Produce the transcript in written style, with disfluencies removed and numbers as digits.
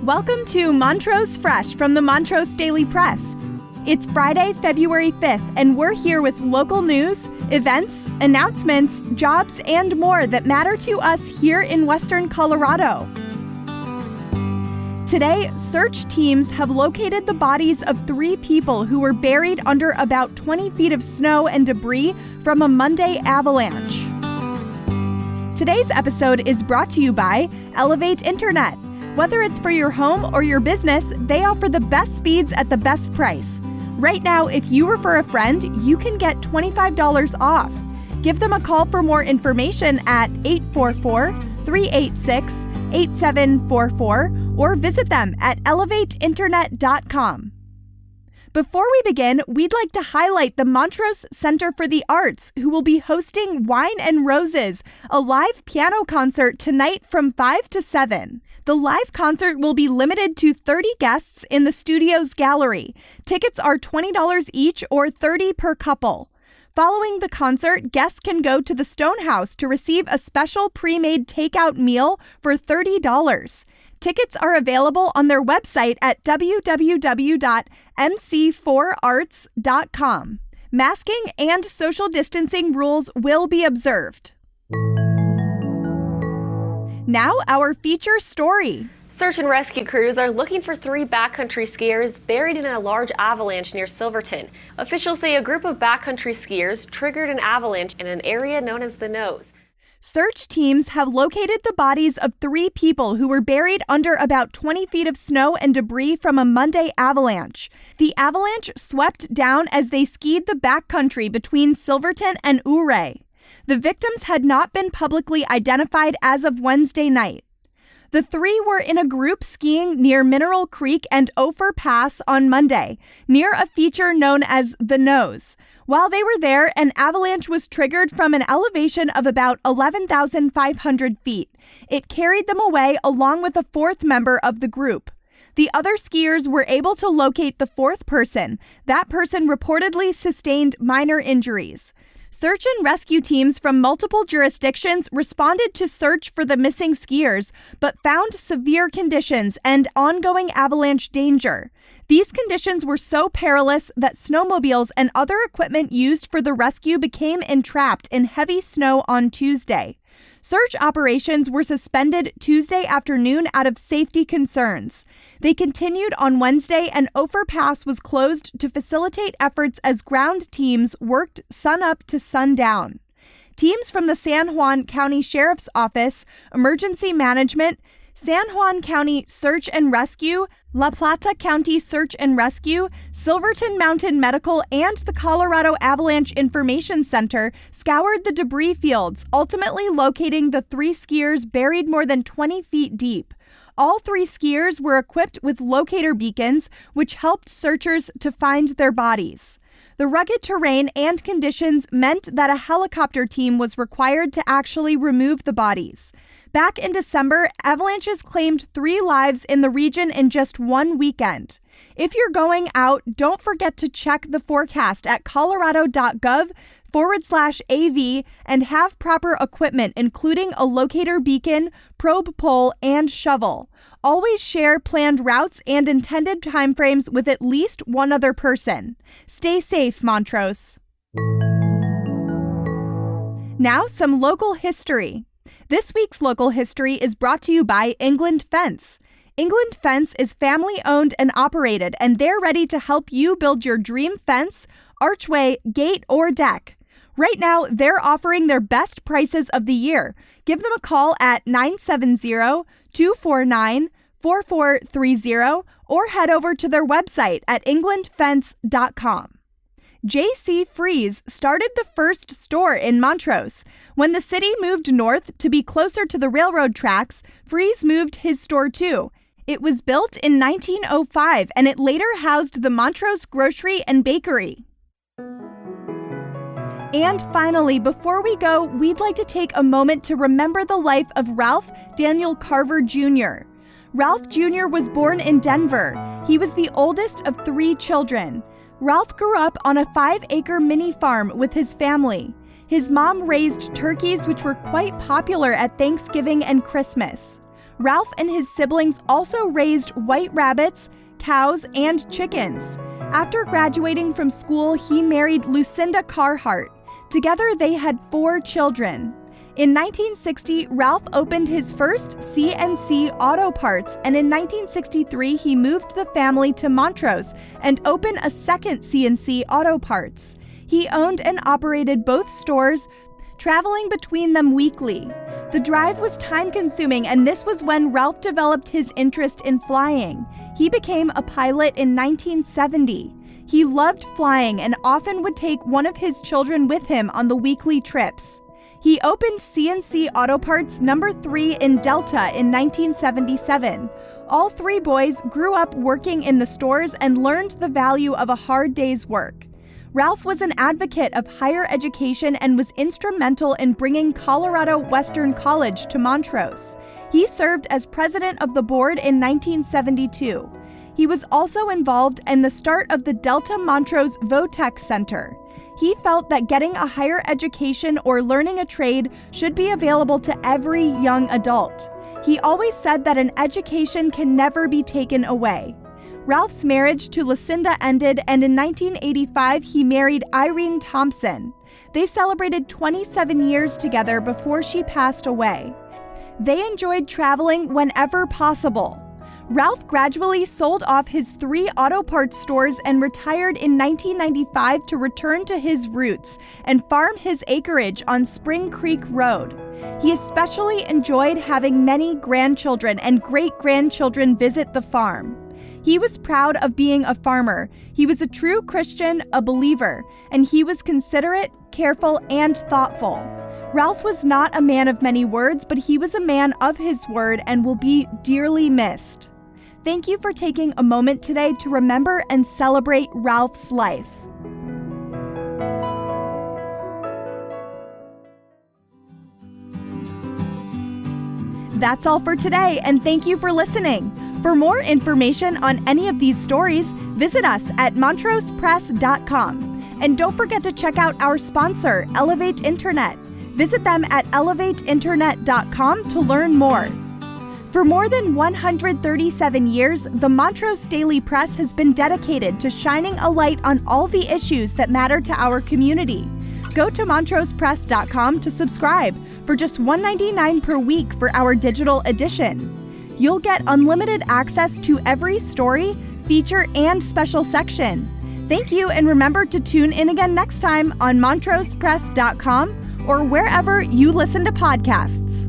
Welcome to Montrose Fresh from the Montrose Daily Press. It's Friday, February 5th, and we're here with local news, events, announcements, jobs, and more that matter to us here in Western Colorado. Today, search teams have located the bodies of 3 people who were buried under about 20 feet of snow and debris from a Monday avalanche. Today's episode is brought to you by Elevate Internet. Whether it's for your home or your business, they offer the best speeds at the best price. Right now, if you refer a friend, you can get $25 off. Give them a call for more information at 844-386-8744 or visit them at elevateinternet.com. Before we begin, we'd like to highlight the Montrose Center for the Arts, who will be hosting Wine and Roses, a live piano concert tonight from 5 to 7. The live concert will be limited to 30 guests in the studio's gallery. Tickets are $20 each or $30 per couple. Following the concert, guests can go to the Stonehouse to receive a special pre-made takeout meal for $30. Tickets are available on their website at www.mc4arts.com. Masking and social distancing rules will be observed. Now, our feature story. Search and rescue crews are looking for 3 backcountry skiers buried in a large avalanche near Silverton. Officials say a group of backcountry skiers triggered an avalanche in an area known as the Nose. Search teams have located the bodies of 3 people who were buried under about 20 feet of snow and debris from a Monday avalanche. The avalanche swept down as they skied the backcountry between Silverton and Ouray. The victims had not been publicly identified as of Wednesday night. The 3 were in a group skiing near Mineral Creek and Ophir Pass on Monday, near a feature known as the Nose. While they were there, an avalanche was triggered from an elevation of about 11,500 feet. It carried them away along with a 4th member of the group. The other skiers were able to locate the 4th person. That person reportedly sustained minor injuries. Search and rescue teams from multiple jurisdictions responded to search for the missing skiers, but found severe conditions and ongoing avalanche danger. These conditions were so perilous that snowmobiles and other equipment used for the rescue became entrapped in heavy snow on Tuesday. Search operations were suspended Tuesday afternoon out of safety concerns. They continued on Wednesday, and Ophir Pass was closed to facilitate efforts as ground teams worked sunup to sundown. Teams from the San Juan County Sheriff's Office, Emergency Management, San Juan County Search and Rescue, La Plata County Search and Rescue, Silverton Mountain Medical, and the Colorado Avalanche Information Center scoured the debris fields, ultimately locating the 3 skiers buried more than 20 feet deep. All 3 skiers were equipped with locator beacons, which helped searchers to find their bodies. The rugged terrain and conditions meant that a helicopter team was required to actually remove the bodies. Back in December, avalanches claimed 3 lives in the region in just one weekend. If you're going out, don't forget to check the forecast at colorado.gov/AV and have proper equipment, including a locator beacon, probe pole, and shovel. Always share planned routes and intended timeframes with at least one other person. Stay safe, Montrose. Now, some local history. This week's local history is brought to you by England Fence. England Fence is family-owned and operated, and they're ready to help you build your dream fence, archway, gate, or deck. Right now, they're offering their best prices of the year. Give them a call at 970-249-4430 or head over to their website at englandfence.com. J.C. Freeze started the first store in Montrose. When the city moved north to be closer to the railroad tracks, Freeze moved his store too. It was built in 1905, and it later housed the Montrose Grocery and Bakery. And finally, before we go, we'd like to take a moment to remember the life of Ralph Daniel Carver Jr. Ralph Jr. was born in Denver. He was the oldest of 3 children. Ralph grew up on a 5-acre mini farm with his family. His mom raised turkeys, which were quite popular at Thanksgiving and Christmas. Ralph and his siblings also raised white rabbits, cows, and chickens. After graduating from school, he married Lucinda Carhart. Together, they had 4 children. In 1960, Ralph opened his first C&C Auto Parts, and in 1963, he moved the family to Montrose and opened a second C&C Auto Parts. He owned and operated both stores, traveling between them weekly. The drive was time-consuming, and this was when Ralph developed his interest in flying. He became a pilot in 1970. He loved flying and often would take one of his children with him on the weekly trips. He opened C&C Auto Parts number 3 in Delta in 1977. All 3 boys grew up working in the stores and learned the value of a hard day's work. Ralph was an advocate of higher education and was instrumental in bringing Colorado Western College to Montrose. He served as president of the board in 1972. He was also involved in the start of the Delta Montrose Votech Center. He felt that getting a higher education or learning a trade should be available to every young adult. He always said that an education can never be taken away. Ralph's marriage to Lucinda ended, and in 1985, he married Irene Thompson. They celebrated 27 years together before she passed away. They enjoyed traveling whenever possible. Ralph gradually sold off his 3 auto parts stores and retired in 1995 to return to his roots and farm his acreage on Spring Creek Road. He especially enjoyed having many grandchildren and great-grandchildren visit the farm. He was proud of being a farmer. He was a true Christian, a believer, and he was considerate, careful, and thoughtful. Ralph was not a man of many words, but he was a man of his word and will be dearly missed. Thank you for taking a moment today to remember and celebrate Ralph's life. That's all for today, and thank you for listening. For more information on any of these stories, visit us at montrosepress.com. And don't forget to check out our sponsor, Elevate Internet. Visit them at elevateinternet.com to learn more. For more than 137 years, the Montrose Daily Press has been dedicated to shining a light on all the issues that matter to our community. Go to montrosepress.com to subscribe for just $1.99 per week for our digital edition. You'll get unlimited access to every story, feature, and special section. Thank you, and remember to tune in again next time on montrosepress.com or wherever you listen to podcasts.